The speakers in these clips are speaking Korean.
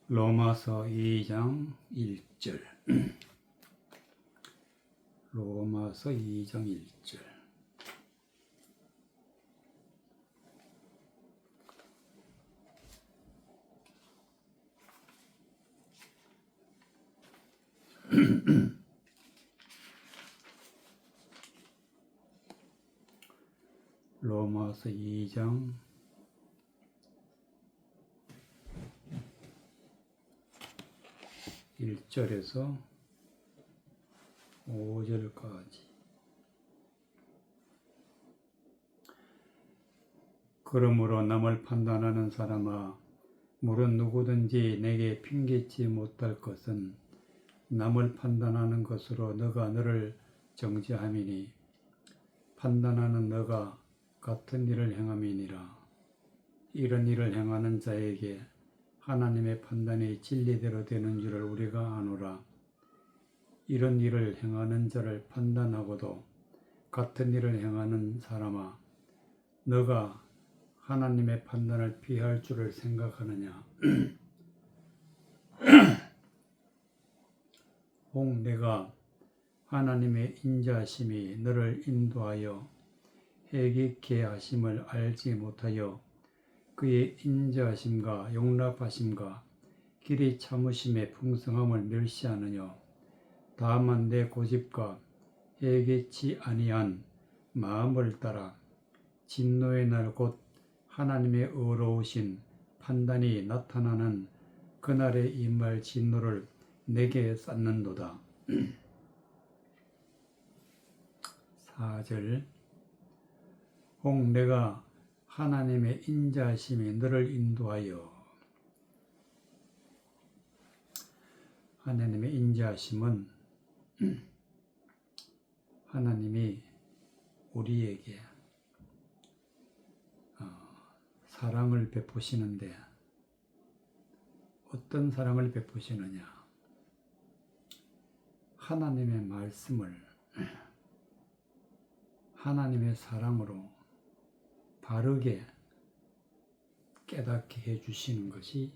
로마서 2장 1절. 로마서 2장 1절. 로마서 2장 1절에서 5절까지. 그러므로 남을 판단하는 사람아, 물은 누구든지 내게 핑계치 못할 것은 남을 판단하는 것으로 너가 너를 정죄함이니 판단하는 너가 같은 일을 행함이니라. 이런 일을 행하는 자에게 하나님의 판단이 진리대로 되는 줄을 우리가 아노라. 이런 일을 행하는 자를 판단하고도 같은 일을 행하는 사람아, 너가 하나님의 판단을 피할 줄을 생각하느냐? 혹 내가 하나님의 인자하심이 너를 인도하여 회개케 하심을 알지 못하여 그의 인자하심과 용납하심과 길이 참으심의 풍성함을 멸시하느냐? 다만 내 고집과 회개치 아니한 마음을 따라 진노의 날 곧 하나님의 의로우신 판단이 나타나는 그날에 임할 진노를 내게 쌓는도다. 4절. 혹 내가 하나님의 인자하심이 너를 인도하여. 하나님의 인자하심은 하나님이 우리에게 사랑을 베푸시는데 어떤 사랑을 베푸시느냐? 하나님의 말씀을 하나님의 사랑으로 바르게 깨닫게 해주시는 것이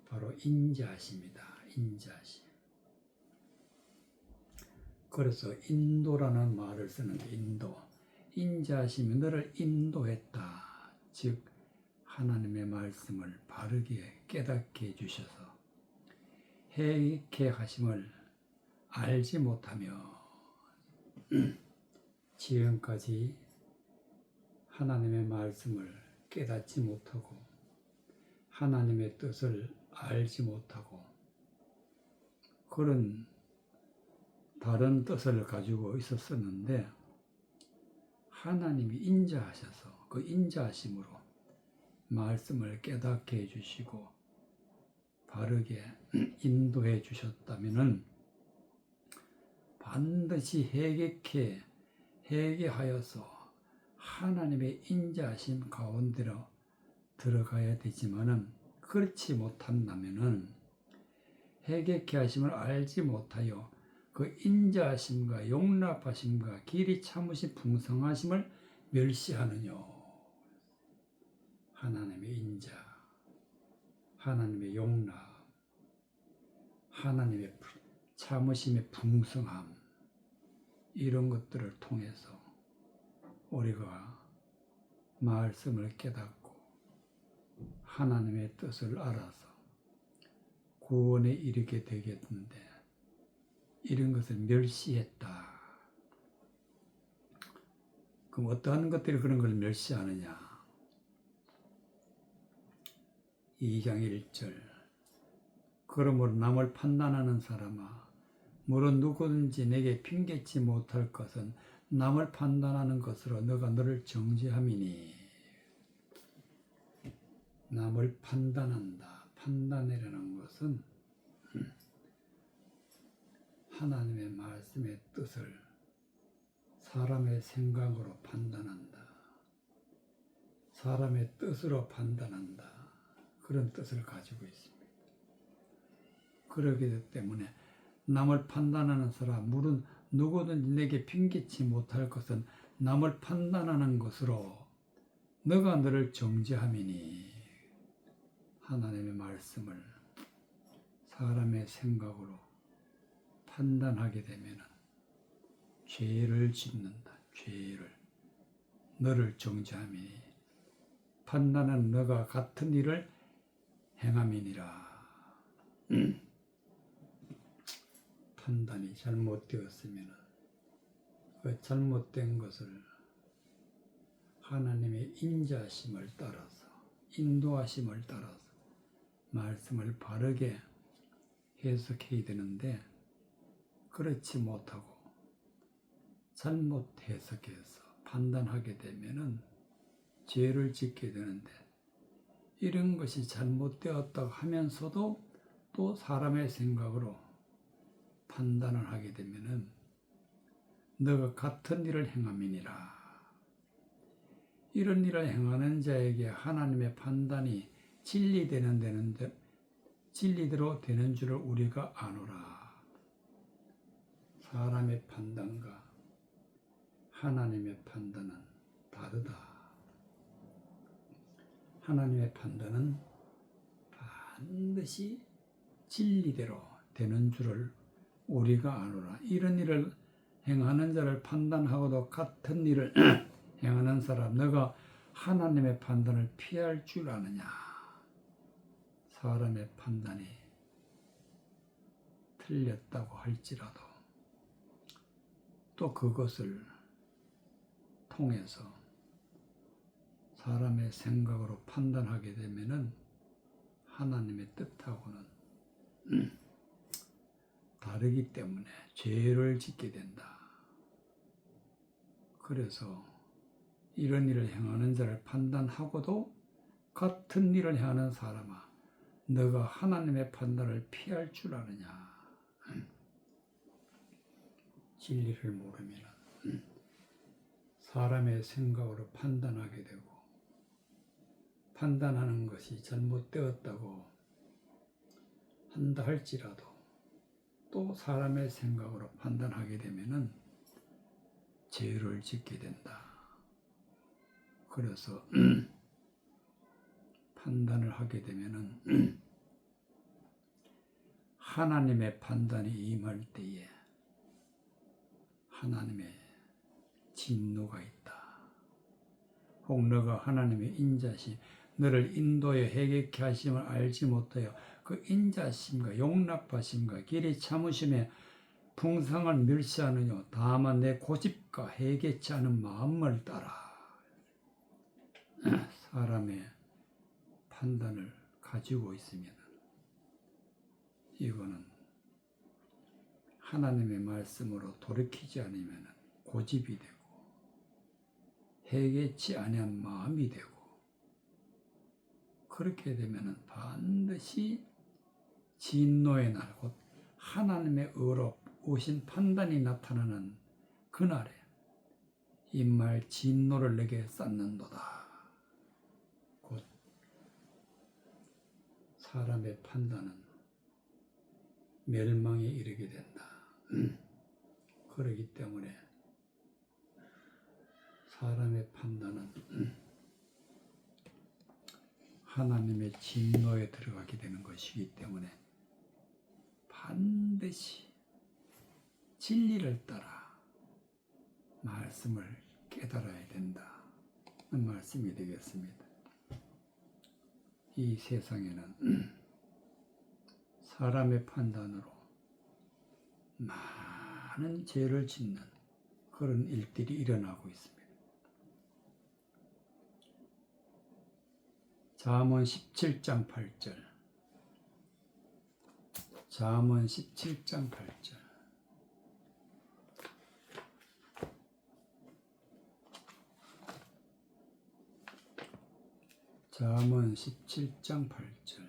바로 인자하심이다. 인자하심. 그래서 인도라는 말을 쓰는데, 인도. 인자하심이 너를 인도했다. 즉 하나님의 말씀을 바르게 깨닫게 해주셔서 회개케 하심을 알지 못하며 지금까지 하나님의 말씀을 깨닫지 못하고 하나님의 뜻을 알지 못하고 그런 다른 뜻을 가지고 있었었는데 하나님이 인자하셔서 그 인자하심으로 말씀을 깨닫게 해주시고 바르게 인도해 주셨다면은 반드시 회개하여서 하나님의 인자하심 가운데로 들어가야 되지만은 그렇지 못한다면은 회개케 하심을 알지 못하여 그 인자하심과 용납하심과 길이 참으신 풍성하심을 멸시하느냐. 하나님의 인자, 하나님의 용납, 하나님의 참으심의 풍성함, 이런 것들을 통해서 우리가 말씀을 깨닫고 하나님의 뜻을 알아서 구원에 이르게 되겠는데 이런 것을 멸시했다. 그럼 어떠한 것들이 그런 걸 멸시하느냐? 2장 1절. 그러므로 남을 판단하는 사람아, 물은 누구든지 내게 핑계치 못할 것은 남을 판단하는 것으로 너가 너를 정죄함이니. 남을 판단한다. 판단이라는 것은 하나님의 말씀의 뜻을 사람의 생각으로 판단한다. 사람의 뜻으로 판단한다. 그런 뜻을 가지고 있습니다. 그렇기 때문에 남을 판단하는 사람, 물은 누구든지 내게 핑계치 못할 것은 남을 판단하는 것으로 너가 너를 정죄함이니. 하나님의 말씀을 사람의 생각으로 판단하게 되면 죄를 짓는다. 죄를. 너를 정죄함이니 판단은 너가 같은 일을 행함이니라. 판단이 잘못되었으면 그 잘못된 것을 하나님의 인자심을 따라서, 인도하심을 따라서 말씀을 바르게 해석해야 되는데, 그렇지 못하고 잘못 해석해서 판단하게 되면은 죄를 짓게 되는데, 이런 것이 잘못되었다고 하면서도 또 사람의 생각으로 판단을 하게 되면은 너가 같은 일을 행함이니라. 이런 일을 행하는 자에게 하나님의 판단이 진리대로 되는 줄을 우리가 아노라. 사람의 판단과 하나님의 판단은 다르다. 하나님의 판단은 반드시 진리대로 되는 줄을 우리가 아노라. 이런 일을 행하는 자를 판단하고도 같은 일을 행하는 사람, 너가 하나님의 판단을 피할 줄 아느냐. 사람의 판단이 틀렸다고 할지라도 또 그것을 통해서 사람의 생각으로 판단하게 되면은 하나님의 뜻하고는 다르기 때문에 죄를 짓게 된다. 그래서 이런 일을 행하는 자를 판단하고도 같은 일을 행하는 사람아, 너가 하나님의 판단을 피할 줄 아느냐. 진리를 모르면 사람의 생각으로 판단하게 되고, 판단하는 것이 잘못되었다고 한다 할지라도 또 사람의 생각으로 판단하게 되면은 죄를 짓게 된다. 그래서 판단을 하게 되면은 하나님의 판단이 임할 때에 하나님의 진노가 있다. 혹 너가 하나님의 인자심, 너를 인도에 회개케 하심을 알지 못하여 그 인자심과 용납하심과 길이 참으심에 풍성을 멸시하느뇨. 다만 내 고집과 회개치 않은 마음을 따라. 사람의 판단을 가지고 있으면 이거는 하나님의 말씀으로 돌이키지 않으면 고집이 되고 회개치 아니한 마음이 되고, 그렇게 되면 반드시 진노의 날, 곧 하나님의 의로우신 판단이 나타나는 그날에 임할 진노를 내게 쌓는도다. 곧 사람의 판단은 멸망에 이르게 된다. 그렇기 때문에 사람의 판단은 하나님의 진노에 들어가게 되는 것이기 때문에 반드시 진리를 따라 말씀을 깨달아야 된다. 는 말씀이 되겠습니다. 이 세상에는 사람의 판단으로 많은 죄를 짓는 그런 일들이 일어나고 있습니다. 잠언 17장 8절. 잠언 17장 8절. 잠언 17장 8절.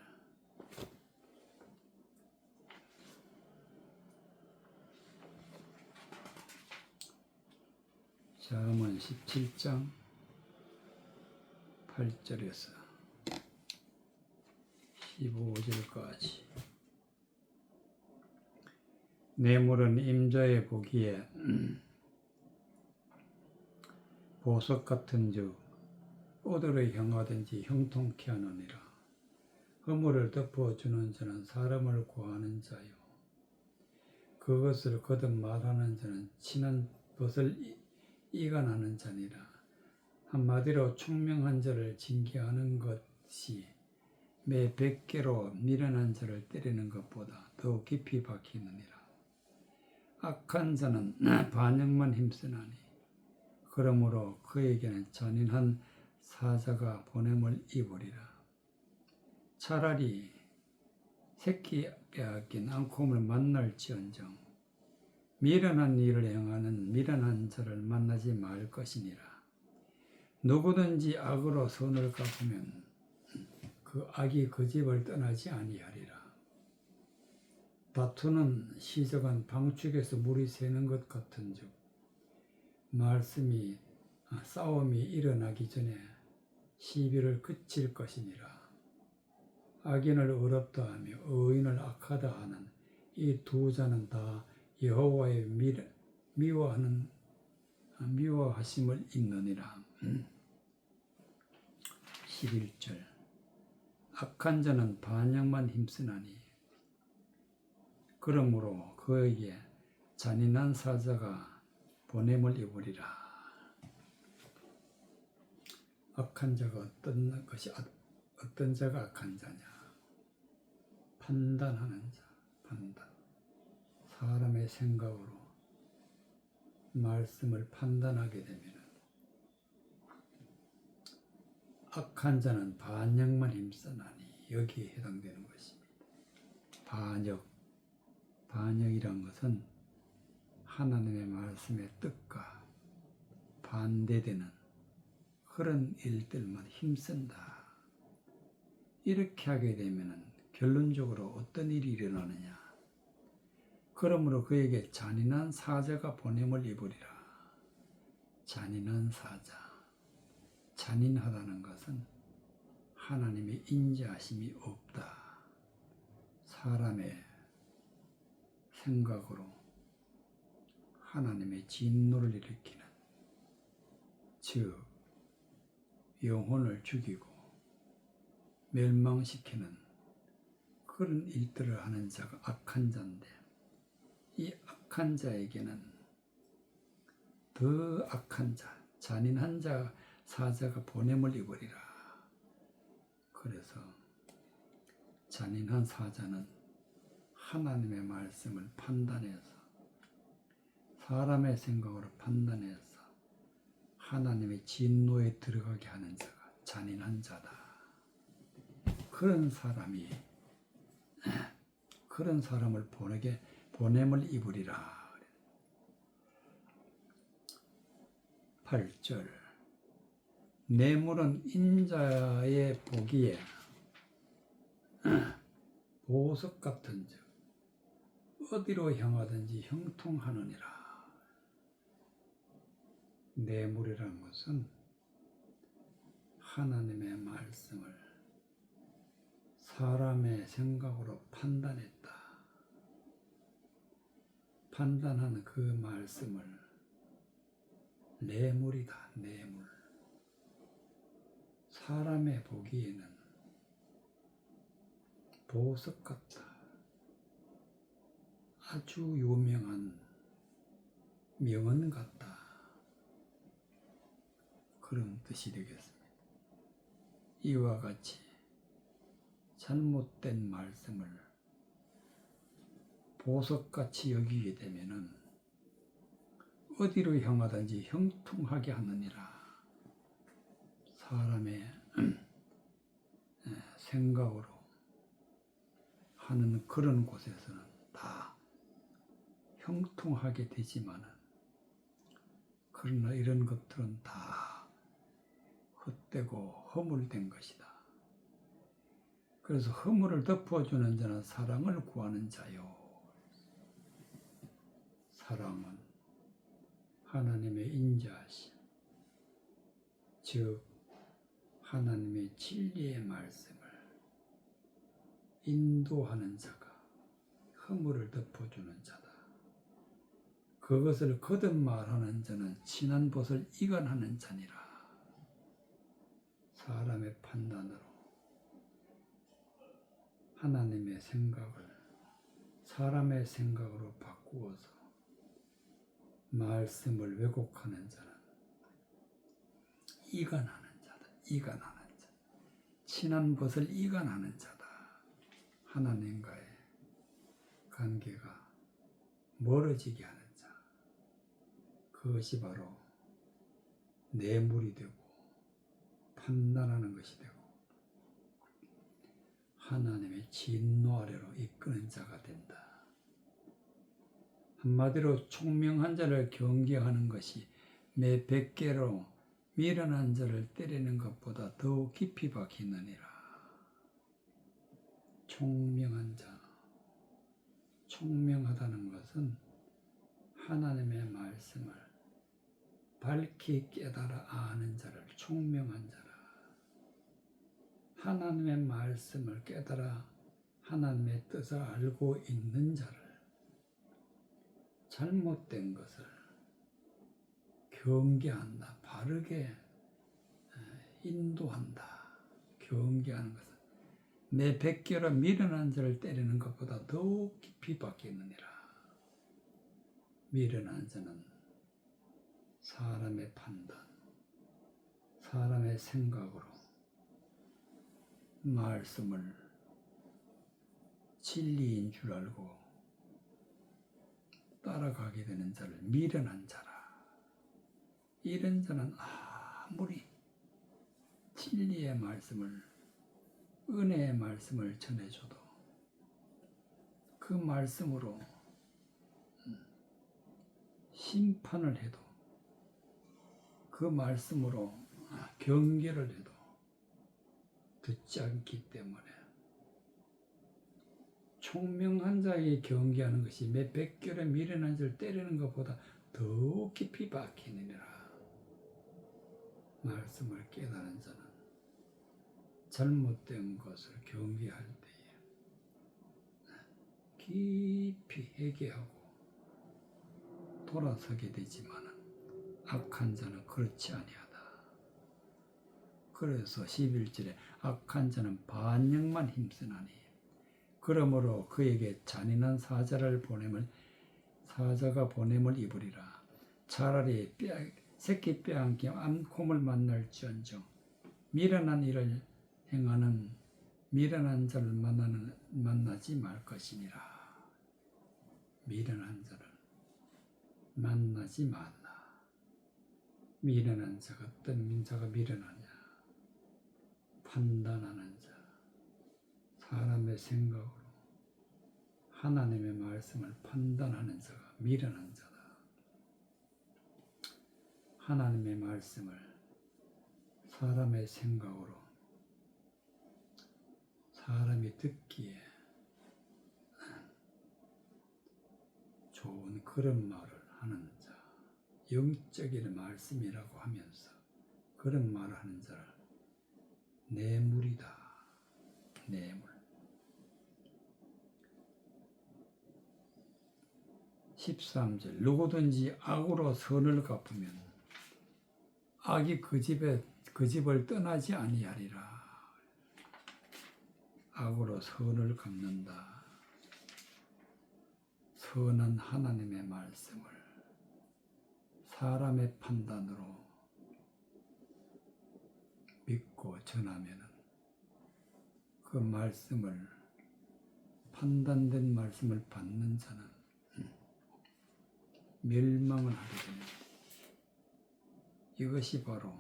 잠언 17장 8절에서 15절까지. 뇌물은 임자의 보기에 보석 같은즉 어디로 향하든지 형통케 하느니라. 허물을 덮어주는 자는 사람을 구하는 자요, 그것을 거듭 말하는 자는 친한 벗을 이간하는 자니라. 한마디로 총명한 자를 징계하는 것이 매 100개로 미련한 자를 때리는 것보다 더 깊이 박히느니라. 악한 자는 반역만 힘쓰나니 그러므로 그에게는 잔인한 사자가 보냄을 입으리라. 차라리 새끼 빼앗긴 앙콤을 만날지언정 미련한 일을 행하는 미련한 자를 만나지 말 것이니라. 누구든지 악으로 선을 갚으면 그 악이 그 집을 떠나지 아니하리라. 다투는 시적은 방축에서 물이 새는 것 같은즉 싸움이 일어나기 전에 시비를 그칠 것이니라. 악인을 의롭다 하며 의인을 악하다 하는 이 두 자는 다 여호와의 미워하심을 입느니라. 11절. 악한 자는 반역만 힘쓰나니 그러므로 그에게 잔인한 사자가 보냄을 입으리라. 악한 자가 어떤 자가 악한 자냐? 판단하는 자, 판단. 사람의 생각으로 말씀을 판단하게 되면 악한 자는 반역만 힘쓰나니 여기에 해당되는 것입니다. 반역이란 것은 하나님의 말씀의 뜻과 반대되는 그런 일들만 힘쓴다. 이렇게 하게 되면 결론적으로 어떤 일이 일어나느냐? 그러므로 그에게 잔인한 사자가 보냄을 입으리라. 잔인한 사자. 잔인하다는 것은 하나님의 인자하심이 없다. 사람의 생각으로 하나님의 진노를 일으키는, 즉 영혼을 죽이고 멸망시키는 그런 일들을 하는 자가 악한 자인데, 이 악한 자에게는 더 악한 자, 잔인한 자, 사자가 보냄을 입으리라. 그래서 잔인한 사자는 하나님의 말씀을 판단해서, 사람의 생각으로 판단해서 하나님의 진노에 들어가게 하는 자가 잔인한 자다. 그런 사람을 보냄을 입으리라. 8절. 뇌물은 인자의 보기에 보석 같은즉 어디로 향하든지 형통하느니라. 뇌물이라는 것은 하나님의 말씀을 사람의 생각으로 판단하는 그 말씀을 뇌물이다. 뇌물. 사람의 보기에는 보석 같다. 아주 유명한 명언 같다. 그런 뜻이 되겠습니다. 이와 같이 잘못된 말씀을 보석같이 여기게 되면은 어디로 향하든지 형통하게 하느니라. 사람의 생각으로 하는 그런 곳에서는 다 형통하게 되지만은, 그러나 이런 것들은 다 헛되고 허물된 것이다. 그래서 허물을 덮어주는 자는 사랑을 구하는 자요. 사랑은 하나님의 인자하심, 즉 하나님의 진리의 말씀을 인도하는 자가 허물을 덮어주는 자다. 그것을 거듭 말하는 자는 친한 벗을 이간하는 자니라. 사람의 판단으로 하나님의 생각을 사람의 생각으로 바꾸어서 말씀을 왜곡하는 자는 이간하는 자다. 이간하는 자. 친한 벗을 이간하는 자다. 하나님과의 관계가 멀어지게 하는 자. 그것이 바로 뇌물이 되고 판단하는 것이 되고 하나님의 진노 아래로 이끄는 자가 된다. 한마디로 총명한 자를 경계하는 것이 매 100개로 미련한 자를 때리는 것보다 더욱 깊이 박히느니라. 총명한 자, 총명하다는 것은 하나님의 말씀을 밝히 깨달아 아는 자를 총명한 자라. 하나님의 말씀을 깨달아 하나님의 뜻을 알고 있는 자를 잘못된 것을 경계한다. 바르게 인도한다. 경계하는 것은 내 100개로 미련한 자를 때리는 것보다 더욱 깊이 박히느니라. 미련한 자는 사람의 판단, 사람의 생각으로 말씀을 진리인 줄 알고 따라가게 되는 자를 미련한 자라. 이런 자는 아무리 진리의 말씀을, 은혜의 말씀을 전해줘도 그 말씀으로 심판을 해도 그 말씀으로 경계를 해도 듣지 않기 때문에 총명한 자에게 경계하는 것이 몇 100개로 미련한 자를 때리는 것보다 더 깊이 박히느니라. 말씀을 깨달은 자는 잘못된 것을 경계할 때에 깊이 회개하고 돌아서게 되지만 악한 자는 그렇지 아니하다. 그래서 11절에 악한 자는 반역만 힘쓰나니 그러므로 그에게 잔인한 사자가 보냄을 입으리라. 차라리 새끼 빼앗김 암콤을 만날지언정 미련한 일을 행하는 미련한 자를 만나지 말 것이니라. 미련한 자를 만나지 말라. 미련한 자가 어떤 자가 미련하냐? 판단하는 자, 사람의 생각으로 하나님의 말씀을 판단하는 자가 미련한 자다. 하나님의 말씀을 사람의 생각으로 사람이 듣기에 좋은 그런 말을 하는 자, 영적인 말씀이라고 하면서 그런 말을 하는 자를 뇌물이다. 뇌물. 13절 누구든지 악으로 선을 갚으면 악이 그 집을 떠나지 아니하리라. 악으로 선을 갚는다. 선한 하나님의 말씀을 사람의 판단으로 믿고 전하면 그 말씀을 판단된 말씀을 받는 자는 멸망을 하게 됩니다. 이것이 바로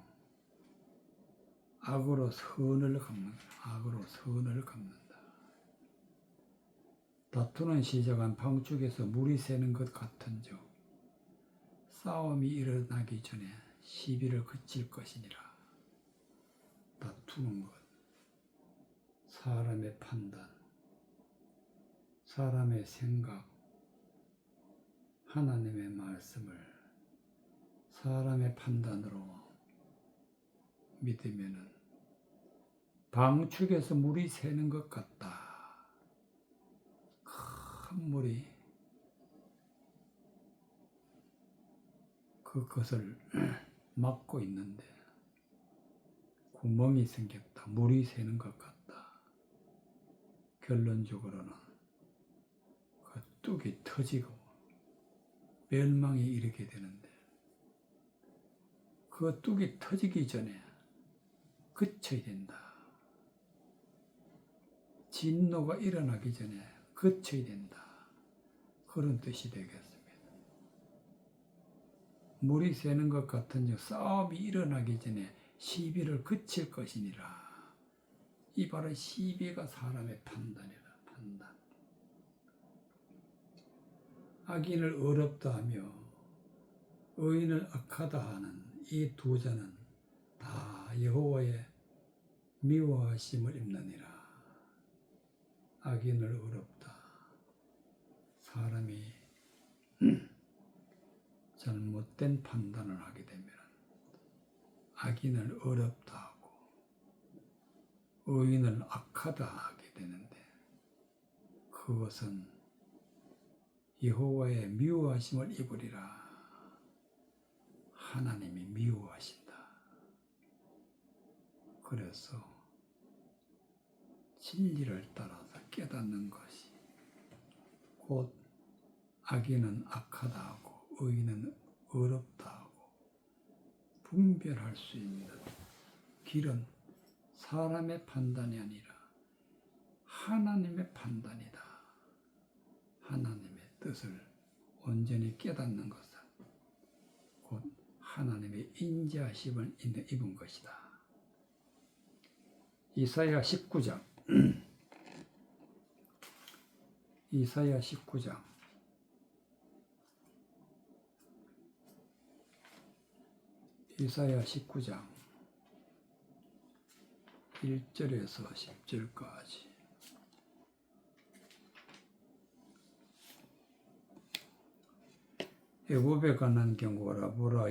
악으로 선을 갚는다. 악으로 선을 갚는다. 다투는 시작은 방축에서 물이 새는 것 같은즉 싸움이 일어나기 전에 시비를 그칠 것이니라. 다투는 것, 사람의 판단, 사람의 생각, 하나님의 말씀을 사람의 판단으로 믿으면은 방축에서 물이 새는 것 같다. 큰 물이 그것을 막고 있는데 구멍이 생겼다. 물이 새는 것 같다. 결론적으로는 그 뚝이 터지고 멸망에 이르게 되는데 그 뚝이 터지기 전에 그쳐야 된다. 진노가 일어나기 전에 그쳐야 된다. 그런 뜻이 되겠습니다. 물이 새는 것 같은 싸움이 일어나기 전에 시비를 그칠 것이니라. 이 바로 시비가 사람의 판단이라. 판단. 악인을 어렵다 하며 의인을 악하다 하는 이 두 자는 다 여호와의 미워하심을 입느니라. 악인을 어렵다. 사람이 잘못된 판단을 하게 되면 악인을 어렵다 하고 의인을 악하다 하게 되는데 그것은 여호와의 미워하심을 입으리라. 하나님이 미워하신다. 그래서 진리를 따라서 깨닫는 것이 곧 악인은 악하다 하고 의인은 어렵다 하고 분별할 수 있는 길은 사람의 판단이 아니라 하나님의 판단이다. 하나님의 뜻을 온전히 깨닫는 것은 곧 하나님의 인자하심을 입은 것이다. 이사야 19장 이사야 19장 1절에서 10절까지 애굽에 관한 경고라. 보라,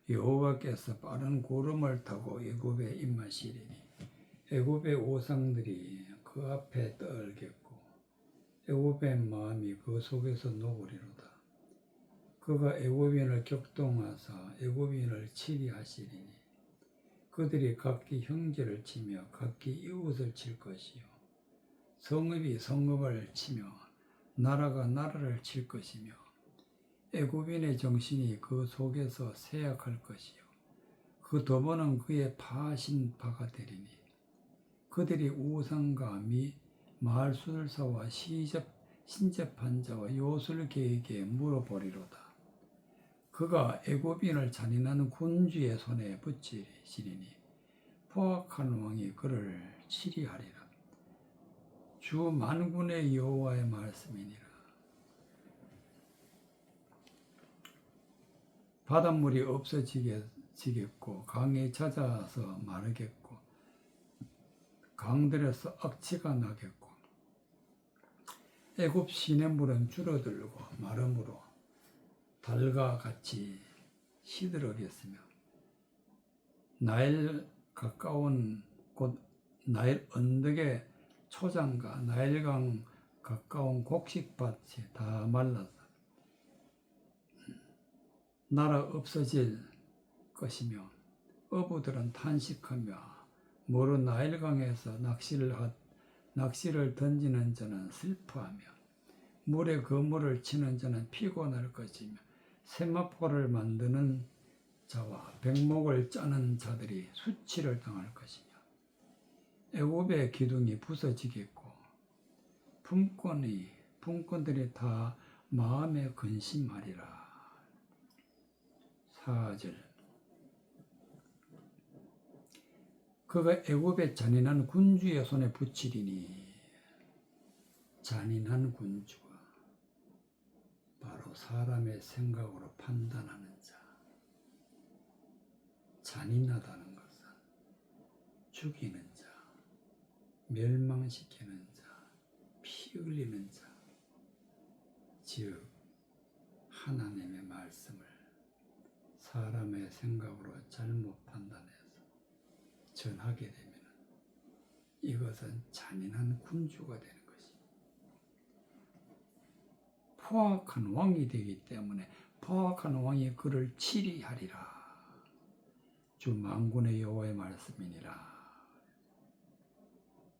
여호와께서 빠른 구름을 타고 애굽에 임하시리니 애굽의 오상들이 그 앞에 떨겠고 애굽의 마음이 그 속에서 녹으리로다. 그가 애굽인을 격동하사 애굽인을 치리하시리니 그들이 각기 형제를 치며 각기 이웃을 칠 것이요 성읍이 성읍을 치며 나라가 나라를 칠 것이며 애굽인의 정신이 그 속에서 쇠약할 것이요 그 도보는 그의 파하신 바가 되리니 그들이 우상과 말술사와 신접한 자와 요술계에게 물어보리로다. 그가 애굽인을 잔인한 군주의 손에 붙이시리니 포악한 왕이 그를 치리하리라. 주 만군의 여호와의 말씀이니라. 바닷물이 없어지겠고 강이 잦아서 마르겠고 강들에서 악취가 나겠고 애굽 시냇물은 줄어들고 마름으로 달과 같이 시들어겠으며 나일 가까운 곳 나일 언덕의 초장과 나일강 가까운 곡식밭이 다 말라서 나라 없어질 것이며 어부들은 탄식하며 모로 나일강에서 낚시를 던지는 자는 슬퍼하며 물에 그물을 치는 자는 피곤할 것이며 세마포를 만드는 자와 백목을 짜는 자들이 수치를 당할 것이며 애굽의 기둥이 부서지겠고 품꾼들이 다 마음에 근심하리라. 4절 그가 애굽의 잔인한 군주의 손에 붙이리니 잔인한 군주가 바로 사람의 생각으로 판단하는 자. 잔인하다는 것은 죽이는 자, 멸망시키는 자, 피 흘리는 자, 즉 하나님의 말씀을 사람의 생각으로 잘못 판단해서 전하게 되면 이것은 잔인한 군주가 되는 것입니다. 포악한 왕이 되기 때문에 포악한 왕이 그를 치리하리라. 주 만군의 여호와의 말씀이니라.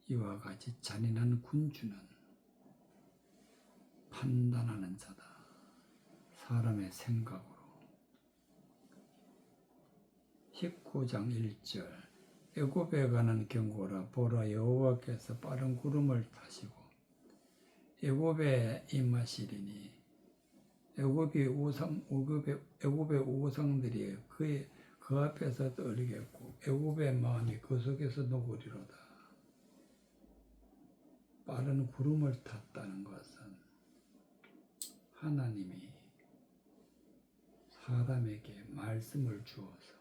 이와 같이 잔인한 군주는 판단하는 자다. 사람의 생각으로. 19장 1절 애굽에 가는 경고라. 보라, 여호와께서 빠른 구름을 타시고 애굽에 임하시리니 애굽의 우상들이 그 앞에서 떨리겠고 애굽의 마음이 그 속에서 녹으리로다. 빠른 구름을 탔다는 것은 하나님이 사람에게 말씀을 주어서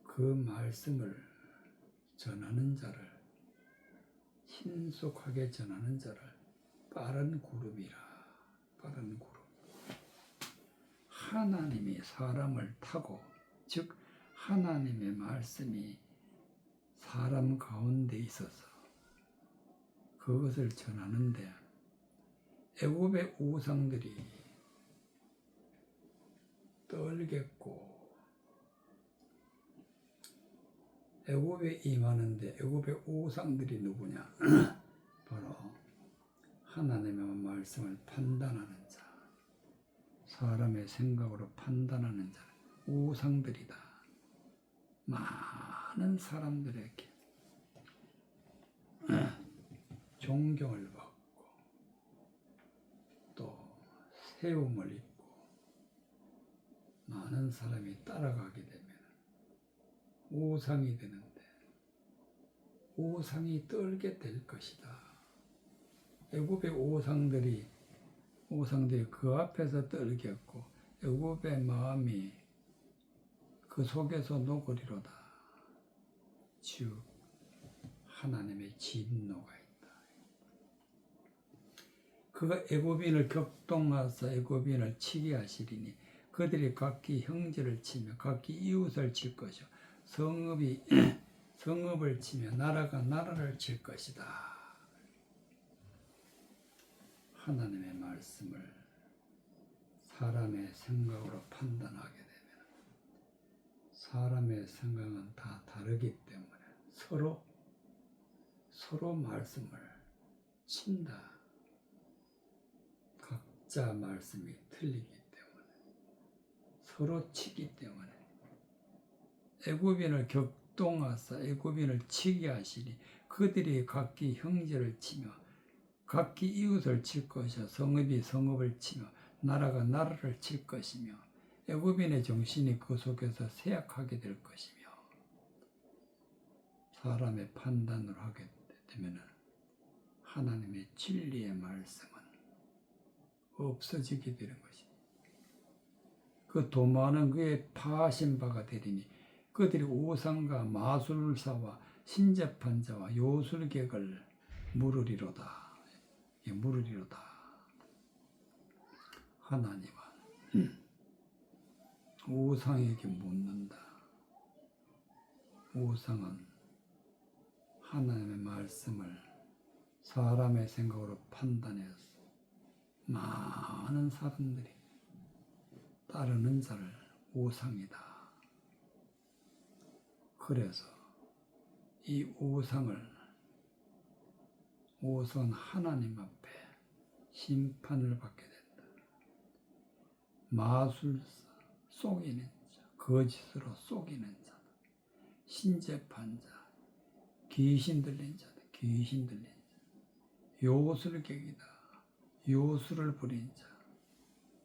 그 말씀을 전하는 자를, 신속하게 전하는 자를 빠른 구름이라. 빠른 구름. 하나님이 사람을 타고, 즉 하나님의 말씀이 사람 가운데 있어서 그것을 전하는데 애굽의 우상들이 떨겠고 애굽에 임하는데 애굽의 우상들이 누구냐? 바로 하나님의 말씀을 판단하는 자, 사람의 생각으로 판단하는 자, 우상들이다. 많은 사람들에게 존경을 받고 또 세움을 입고 많은 사람이 따라가게 되면 우상이 되는데 우상이 떨게 될 것이다. 애굽의 우상들이 그 앞에서 떨겠고 애굽의 마음이 그 속에서 녹으리로다. 즉 하나님의 진노가 있다. 그가 애굽인을 격동하사 애굽인을 치게 하시리니 그들이 각기 형제를 치며 각기 이웃을 칠 것이요 성읍을 치며 나라가 나라를 칠 것이다. 하나님의 말씀을 사람의 생각으로 판단하게 되면 사람의 생각은 다 다르기 때문에 서로 말씀을 친다. 각자 말씀이 틀리기 때문에 서로 치기 때문에 애굽인을 격동하사 애굽인을 치게 하시니 그들이 각기 형제를 치며 각기 이웃을 칠 것이요 성읍이 성읍을 치며 나라가 나라를 칠 것이며 애굽인의 정신이 그 속에서 쇠약하게 될 것이며 사람의 판단으로 하게 되면 하나님의 진리의 말씀은 없어지게 되는 것입니다. 그 도마는 그의 파하신 바가 되리니 그들이 우상과 마술사와 신접한 자와 요술객을 물으리로다. 하나님은 우상에게 묻는다. 우상은 하나님의 말씀을 사람의 생각으로 판단해서 많은 사람들이 따르는 자를 우상이다. 그래서 이 우상은 하나님 앞에 심판을 받게 된다. 마술사, 속이는 자, 거짓으로 속이는 자다. 신접한 자, 귀신 들린 자다. 귀신 들린 자. 요술객이다. 요술을 부린 자.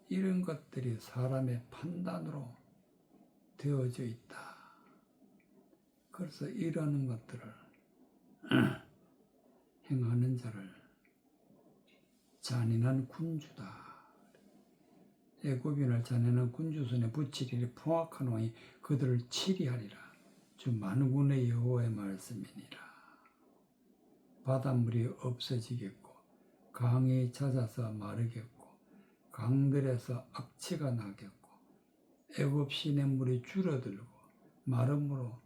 이런 것들이 사람의 판단으로 되어져 있다. 그래서 이러는 것들을 행하는 자를 잔인한 군주다. 애굽인을 잔인한 군주 손에 붙이리니 포악한 왕이 그들을 치리하리라. 주 만군의 여호와의 말씀이니라. 바닷물이 없어지겠고 강이 잦아서 마르겠고 강들에서 악취가 나겠고 애굽 시냇물이 줄어들고 마름으로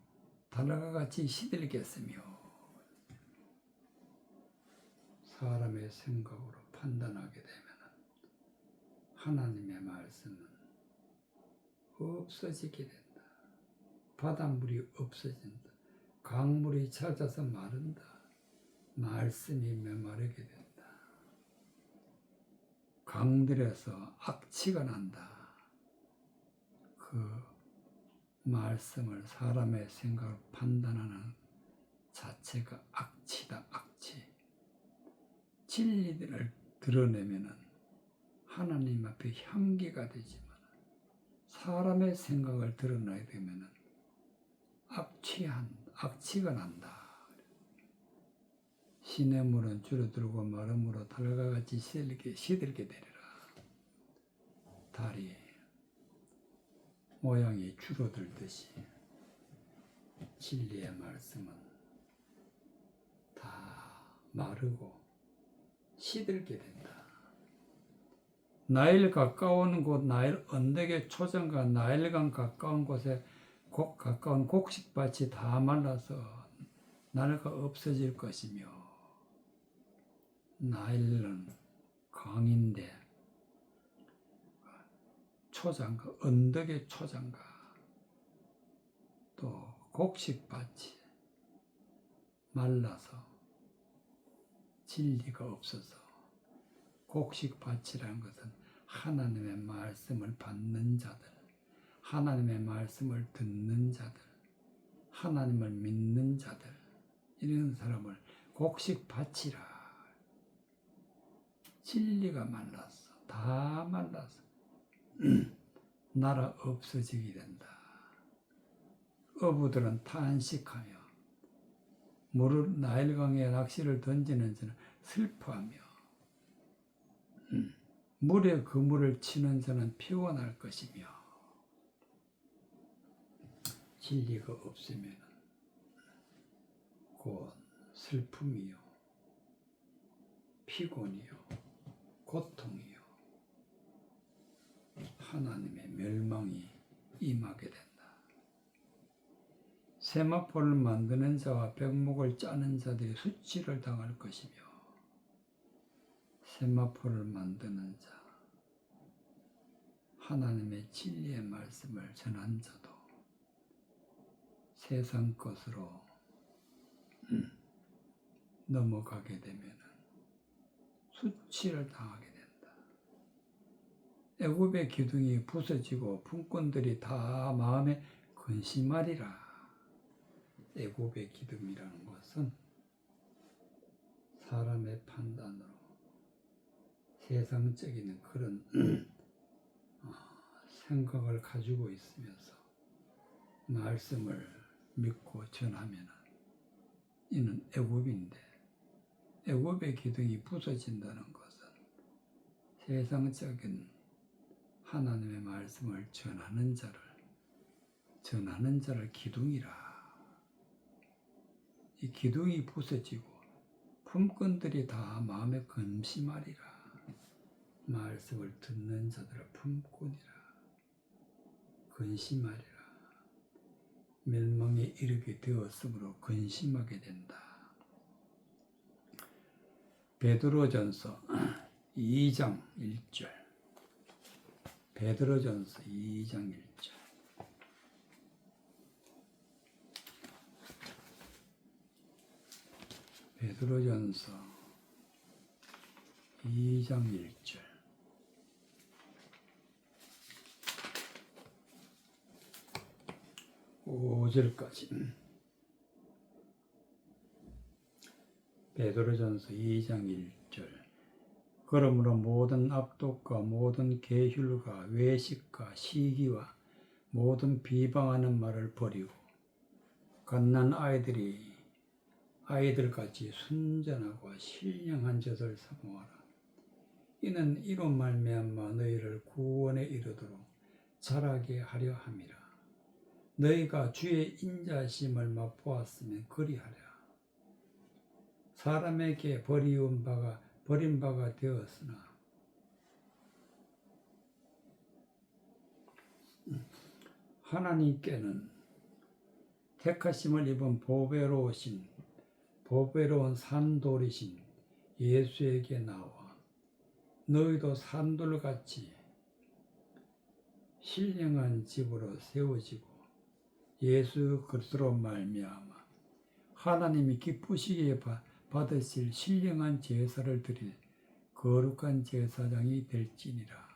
달과 같이 시들겠으며 사람의 생각으로 판단하게 되면 하나님의 말씀은 없어지게 된다. 바닷물이 없어진다. 강물이 찾아서 마른다. 말씀이 메마르게 된다. 강들에서 악취가 난다. 그 말씀을 사람의 생각을 판단하는 자체가 악취다, 악취. 진리들을 드러내면은 하나님 앞에 향기가 되지만 사람의 생각을 드러내게 되면은 악취가 난다. 시냇물은 줄어들고 마름으로 달과 같이 시들게 되리라. 달이 모양이 줄어들듯이 진리의 말씀은 다 마르고 시들게 된다. 나일 가까운 곳, 나일 언덕의 초장과 나일강 가까운 곳에 가까운 곡식밭이 다 말라서 나일가 없어질 것이며, 나일은 강인데 초장과 언덕의 초장과 또 곡식밭이 말라서 진리가 없어서, 곡식밭이라는 것은 하나님의 말씀을 받는 자들, 하나님의 말씀을 듣는 자들, 하나님을 믿는 자들, 이런 사람을 곡식밭이라. 진리가 말랐어. 다 말랐어. 나라 없어지게 된다. 어부들은 탄식하며 나일강에 낚시를 던지는 자는 슬퍼하며 물에 그물을 치는 자는 피곤할 것이며, 진리가 없으면 곧 슬픔이요, 피곤이요, 고통이요, 하나님의 멸망이 임하게 된다. 세마포를 만드는 자와 백목을 짜는 자들이 수치를 당할 것이며, 세마포를 만드는 자, 하나님의 진리의 말씀을 전한 자도 세상 것으로 넘어가게 되면 수치를 당하게 된다. 애굽의 기둥이 부서지고 품꾼들이 다 마음에 근심하리라. 애굽의 기둥이라는 것은 사람의 판단으로 세상적인 그런 생각을 가지고 있으면서 말씀을 믿고 전하면 이는 애굽인데, 애굽의 기둥이 부서진다는 것은 세상적인 하나님의 말씀을 전하는 자를 기둥이라. 이 기둥이 부서지고 품꾼들이 다 마음에 근심하리라. 말씀을 듣는 자들을 품꾼이라. 근심하리라. 멸망에 이르게 되었으므로 근심하게 된다. 베드로전서 2장 1절. 베드로전서 2장 1절. 베드로전서 2장 1절. 5절까지. 베드로전서 2장 1절. 그러므로 모든 악독과 모든 계율과 외식과 시기와 모든 비방하는 말을 버리고 갓난 아이들같이 순전하고 신령한 젖을 사모하라. 이는 이로 말미암아 너희를 구원에 이르도록 자라게 하려 함이라. 너희가 주의 인자심을 맛보았으면 그리하라. 사람에게 버린 바가 되었으나 하나님께는 택하심을 입은 보배로운 산돌이신 예수에게 나와 너희도 산돌같이 신령한 집으로 세워지고 예수 그리스도로 말미암아 하나님이 기쁘시게 받으실 신령한 제사를 드릴 거룩한 제사장이 될지니라.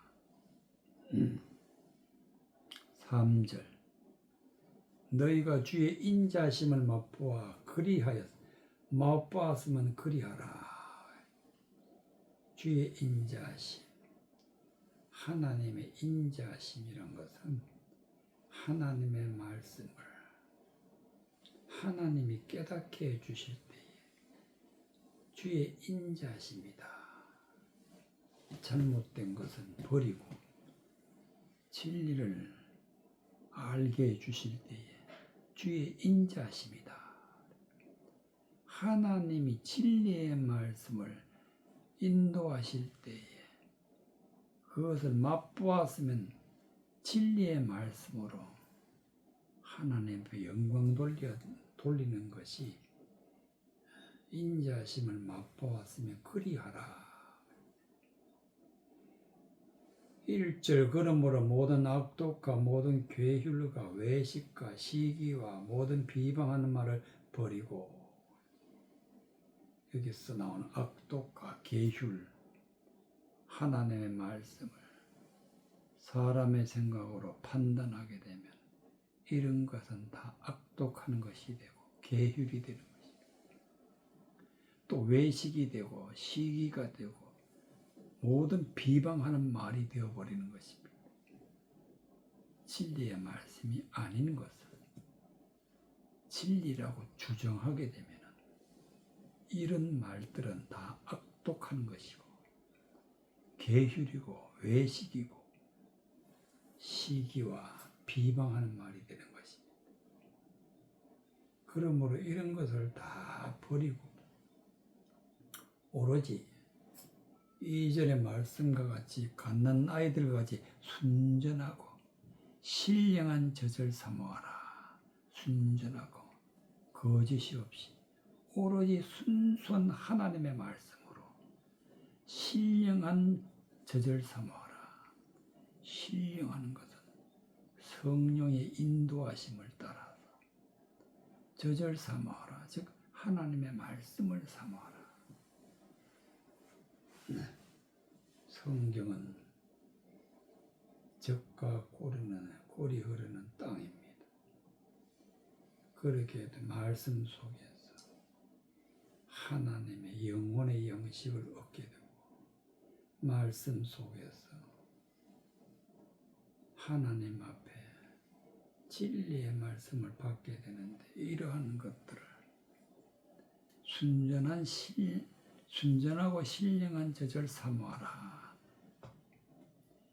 3절 너희가 주의 인자심을 맛보았으면 그리하라. 주의 인자심, 하나님의 인자심이란 것은 하나님의 말씀을 하나님이 깨닫게 해주실 때에 주의 인자심이다. 잘못된 것은 버리고 진리를 알게 해주실 때에 주의 인자심이다. 하나님이 진리의 말씀을 인도하실 때에 그것을 맛보았으면 진리의 말씀으로 하나님께 영광 돌리는 것이 인자심을 맛보았으면 그리하라. 1절 그러므로 모든 악독과 모든 괴휼과 외식과 시기와 모든 비방하는 말을 버리고 여기서 나오는 악독과 괴휼 하나님의 말씀을 사람의 생각으로 판단하게 되면 이런 것은 다 악독한 것이 되고 괴휼이 되는 것이고 또 외식이 되고 시기가 되고 모든 비방하는 말이 되어버리는 것입니다. 진리의 말씀이 아닌 것을 진리라고 주장하게 되면 이런 말들은 다 악독한 것이고 괴휼이고 외식이고 시기와 비방하는 말이 되는 것입니다. 그러므로 이런 것을 다 버리고 오로지 이전의 말씀과 같이 갓난아이들과 같이 순전하고 신령한 젖을 사모하라. 순전하고 거짓이 없이 오로지 순수한 하나님의 말씀으로 신령한 젖을 사모하라. 신령하는 것은 성령의 인도하심을 따라서 젖을 사모하라. 즉 하나님의 말씀을 사모하라. 성경은 젖과 꿀이 흐르는 땅입니다. 그렇게 말씀 속에서 하나님의 영혼의 양식을 얻게 되고 말씀 속에서 하나님 앞에 진리의 말씀을 받게 되는데 이러한 것들을 순전하고 신령한 젖을 사모하라.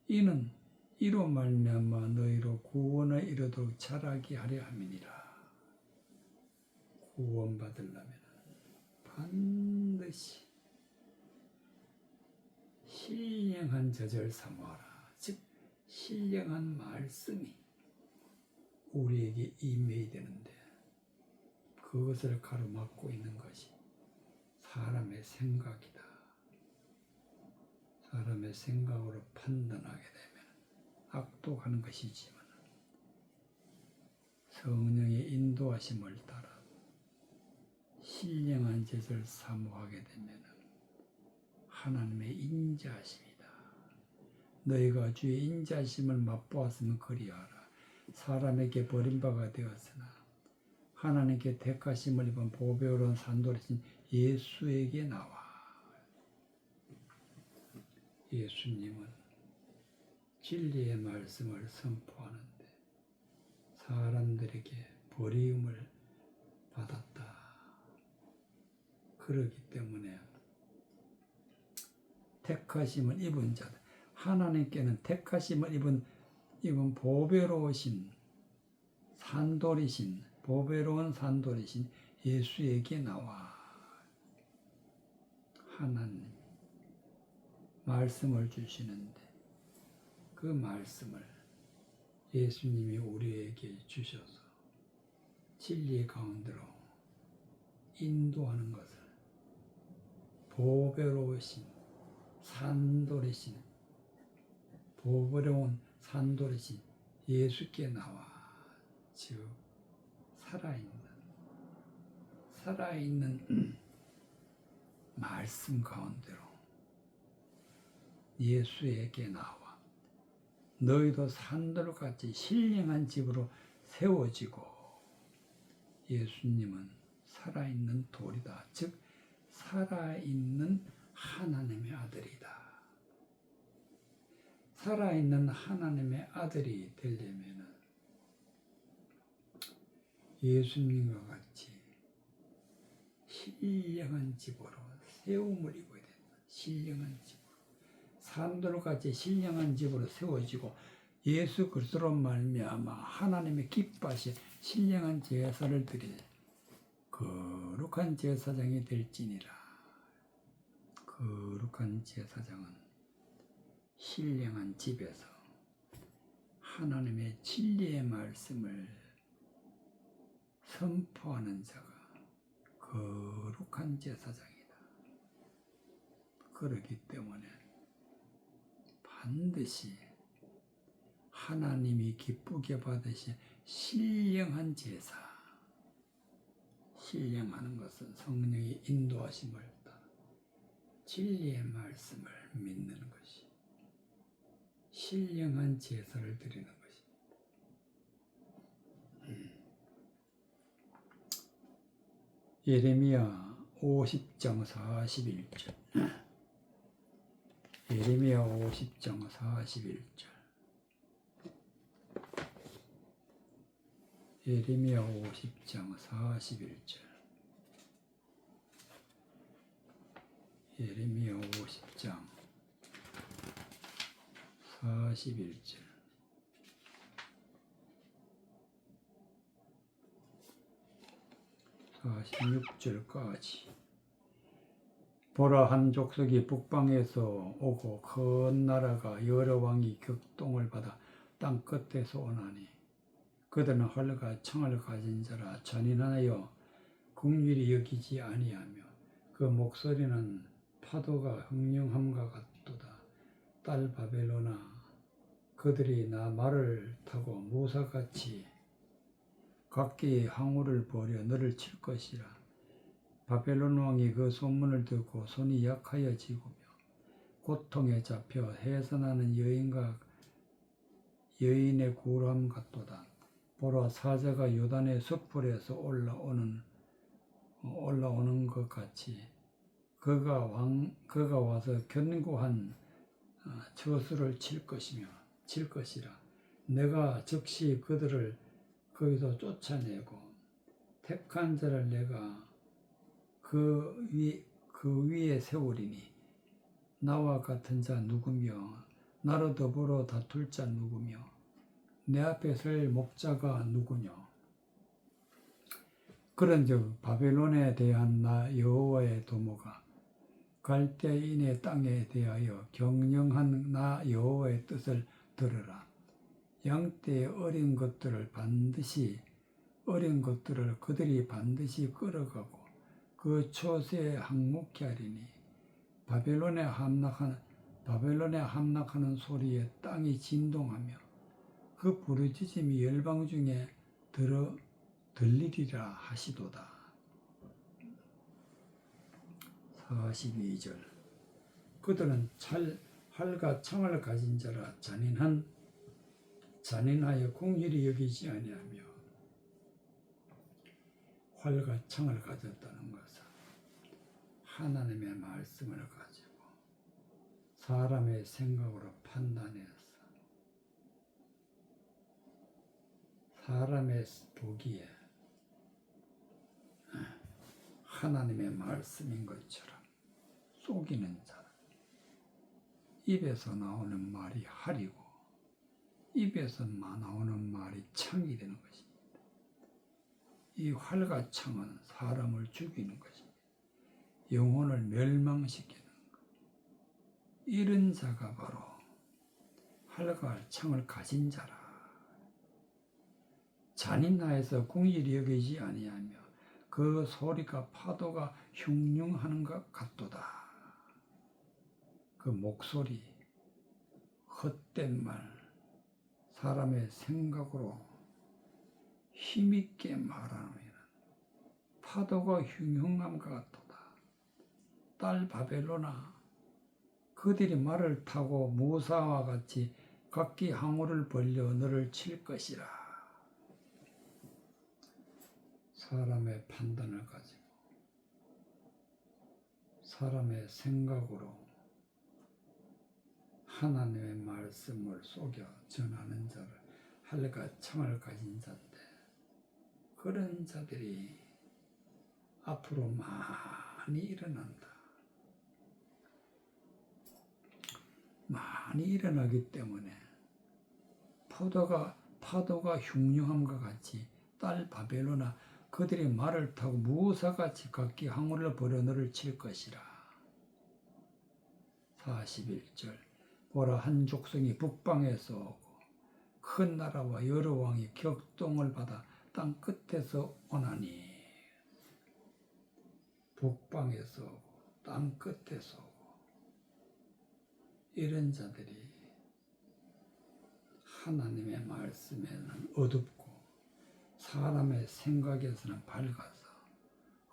이는 이로 말미암아 너희로 구원에 이르도록 자라게 하려 함이니라. 구원받으려면 반드시 신령한 젖을 사모하라. 즉 신령한 말씀이 우리에게 임해야 되는데 그것을 가로막고 있는 것이 사람의 생각이다. 사람의 생각으로 판단하게 되면 악독한 것이지만 성령의 인도하심을 따라 신령한 젖을 사모하게 되면 하나님의 인자하심이다. 너희가 주의 인자하심을 맛보았으면 그리하라. 사람에게 버림바가 되었으나 하나님께 택하심을 입은 보배로운 산돌이신 예수에게 나와. 예수님은 진리의 말씀을 선포하는데 사람들에게 버림을 받았다. 그렇기 때문에 택하심을 입은 자들, 하나님께는 택하심을 입은 보배로우신 산돌이신 보배로운 산돌이신 예수에게 나와. 하나님 말씀을 주시는데 그 말씀을 예수님이 우리에게 주셔서 진리 가운데로 인도하는 것을 보배로우신 산돌이신 보배로운 산돌이신 예수께 나와 즉 살아있는 말씀 가운데로 예수에게 나와 너희도 산돌같이 신령한 집으로 세워지고 예수님은 살아있는 돌이다. 즉 살아있는 하나님의 아들이다. 살아있는 하나님의 아들이 되려면 예수님과 같이 신령한 집으로 세움을 입어야 된다. 신령한 집으로 산돌같이 신령한 집으로 세워지고 예수 그리스도로 말미암아 하나님의 기뻐하신 신령한 제사를 드릴 거룩한 제사장이 될지니라. 거룩한 제사장은 신령한 집에서 하나님의 진리의 말씀을 선포하는 자가 거룩한 제사장이다. 그렇기 때문에 반드시 하나님이 기쁘게 받으신 신령한 제사, 신령하는 것은 성령의 인도하심을 따라 진리의 말씀을 믿는 것이 신령한 제사를 드리는 것입니다. 예레미야 50장 41절 예레미야 50장 41절 예레미야 50장 41절 예레미야 50장 41절 46절까지 보라 한 족속이 북방에서 오고 큰 나라가 여러 왕이 격동을 받아 땅 끝에서 오나니 그들은 활과 창을 가진 자라 잔인하여 긍휼히 여기지 아니하며 그 목소리는 파도가 흥령함과 같도다. 딸 바벨론아 그들이 나 말을 타고 무사같이 각기 항우를 벌여 너를 칠 것이라. 바벨론 왕이 그 소문을 듣고 손이 약하여지고며 고통에 잡혀 해산하는 여인의 구람 같도다. 보라 사자가 요단의 숲풀에서 올라오는 것 같이 그가 와서 견고한 저수를 칠 것이라. 내가 즉시 그들을 거기서 쫓아내고 택한 자를 내가 그 위에 세우리니 나와 같은 자 누구며 나로 더불어 다툴 자 누구며 내 앞에 설 목자가 누구뇨. 그런즉 바벨론에 대한 나 여호와의 도모가 갈대인의 땅에 대하여 경영한 나 여호와의 뜻을 들으라. 양떼의 어린 것들을 그들이 반드시 끌어가고 그 초새에 항목케 하리니 바벨론에 함락하는 소리에 땅이 진동하며 그 부르짖음이 열방 중에 들리리라 하시도다. 42절 그들은 활과 창을 가진 자라 잔인하여 긍휼히 여기지 아니하며 활과 창을 가졌다는 것은 하나님의 말씀을 가지고 사람의 생각으로 판단해서 사람의 보기에 하나님의 말씀인 것처럼 속이는 자는 입에서 나오는 말이 활이고 입에서 나오는 말이 창이 되는 것입니다. 이 활과 창은 사람을 죽이는 것입니다. 영혼을 멸망시키는 것. 이런 자가 바로 활과 창을 가진 자라. 잔인하여서 긍휼히 여기지 아니하며 그 소리가 파도가 흉흉하는 것 같도다. 그 목소리, 헛된 말, 사람의 생각으로 힘있게 말하면 파도가 흉흉함과 같도다. 딸 바벨로나, 그들이 말을 타고 무사와 같이 각기 항우를 벌려 너를 칠 것이라. 사람의 판단을 가지고 사람의 생각으로 하나님의 말씀을 속여 전하는 자를 할례가 청을 가진 자인데, 그런 자들이 앞으로 많이 일어난다. 많이 일어나기 때문에 파도가 흉흉함과 같이 딸 바벨로나, 그들이 말을 타고 무사같이 각기 항우를 벌여 너를 칠 것이라. 41절. 보라, 한 족속이 북방에서 오고 큰 나라와 여러 왕이 격동을 받아 땅 끝에서 오나니. 북방에서 오고 땅 끝에서 오고, 이런 자들이 하나님의 말씀에는 어둡고 사람의 생각에서는 밝아서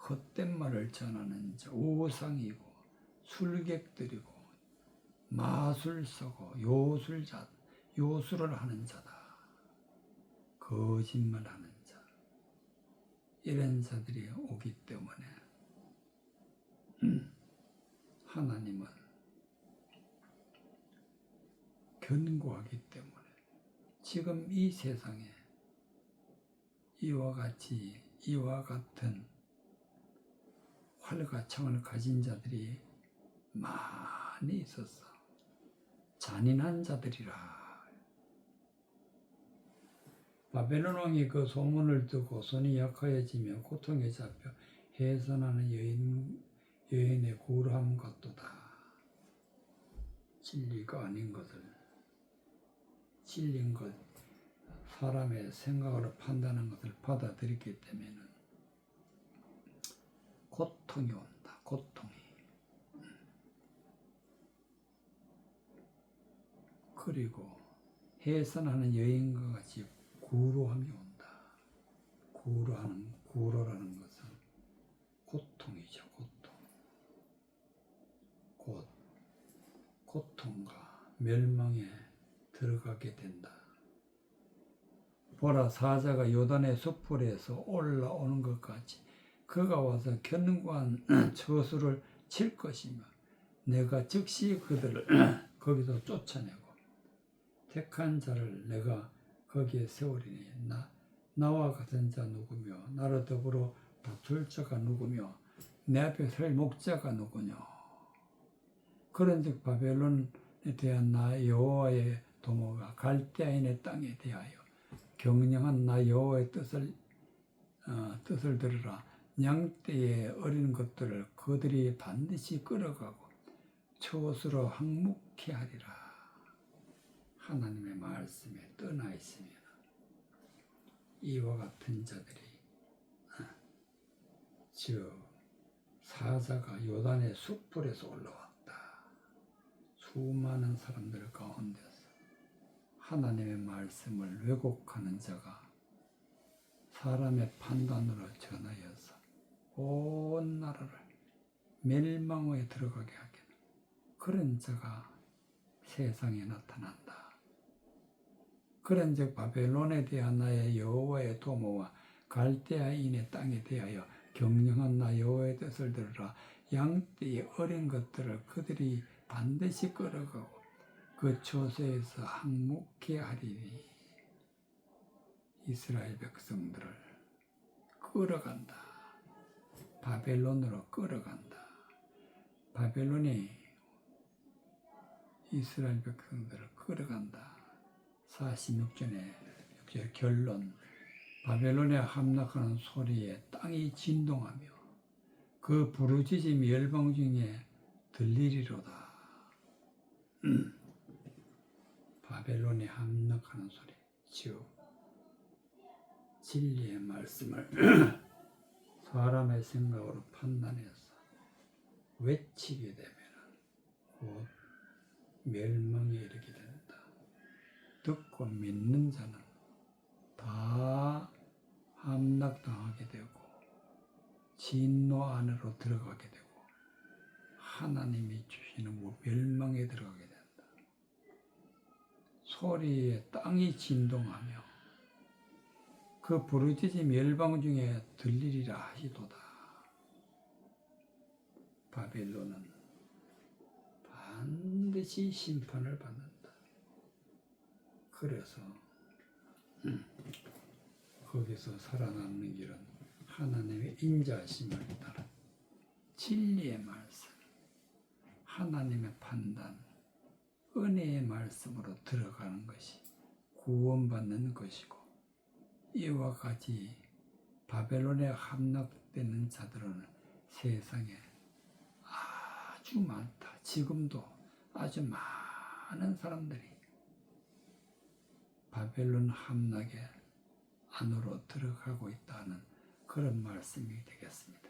헛된 말을 전하는 자, 우상이고 술객들이고 마술서고 요술을 하는 자다. 거짓말하는 자, 이런 자들이 오기 때문에 하나님은 견고하기 때문에 지금 이 세상에 이와 같은 활과 청을 가진 자들이 많이 있었어. 잔인한 자들이라. 바벨론 왕이 그 소문을 듣고 손이 약하여지며 고통에 잡혀 해산하는 여인의 구루함 같도다. 진리가 아닌 것을 진리인 것, 사람의 생각으로 판단하는 것을 받아들이기 때문에 고통이 온다. 고통이. 그리고 해산하는 여인과 같이 구루함이 온다. 구루라는 것은 고통이죠. 고통과 멸망에 들어가게 된다. 보라, 사자가 요단의 숲풀에서 올라오는 것 같이 그가 와서 견고한 처수를 칠 것이며 내가 즉시 그들을 거기서 쫓아내고 택한 자를 내가 거기에 세우리니 나와 같은 자 누구며 나로 더불어 다툴 자가 누구며 내 앞에 설 목자가 누구냐. 그런즉 바벨론에 대한 나 여호와의 도모가 갈대아인의 땅에 대하여 경영한 나 여호와의 뜻을 들으라. 양떼의 어린 것들을 그들이 반드시 끌어가고 처수로 항목케 하리라. 하나님의 말씀에 떠나 있으면 이와 같은 자들이 즉 사자가 요단의 숲풀에서 올라왔다. 수많은 사람들 가운데서 하나님의 말씀을 왜곡하는 자가 사람의 판단으로 전하여서 온 나라를 멸망에 들어가게 하기는 그런 자가 세상에 나타난다. 그런즉 바벨론에 대한 나의 여호와의 도모와 갈대아인의 땅에 대하여 경영한 나 여호와의 뜻을 들으라. 양떼의 어린 것들을 그들이 반드시 끌어가고 그 처소에서 항목케 하리니. 이스라엘 백성들을 끌어간다. 바벨론으로 끌어간다. 바벨론이 이스라엘 백성들을 끌어간다. 46절의 결론. 바벨론에 함락하는 소리에 땅이 진동하며 그 부르짖음이 열방 중에 들리리로다. 바벨론에 함락하는 소리, 즉 진리의 말씀을 사람의 생각으로 판단해서 외치게 되면 곧 멸망에 이르게 된다. 듣고 믿는 자는 다 함락당하게 되고 진노 안으로 들어가게 되고 하나님이 주시는 멸망에 들어가게 된다. 소리에 땅이 진동하며 그 부르짖음 멸방 중에 들리리라 하시도다. 바벨론은 반드시 심판을 받는다. 그래서 거기서 살아남는 길은 하나님의 인자하심을 따라 진리의 말씀, 하나님의 판단, 은혜의 말씀으로 들어가는 것이 구원받는 것이고, 이와 같이 바벨론에 함락되는 자들은 세상에 아주 많다. 지금도 아주 많은 사람들이 바벨론 함락의 안으로 들어가고 있다는 그런 말씀이 되겠습니다.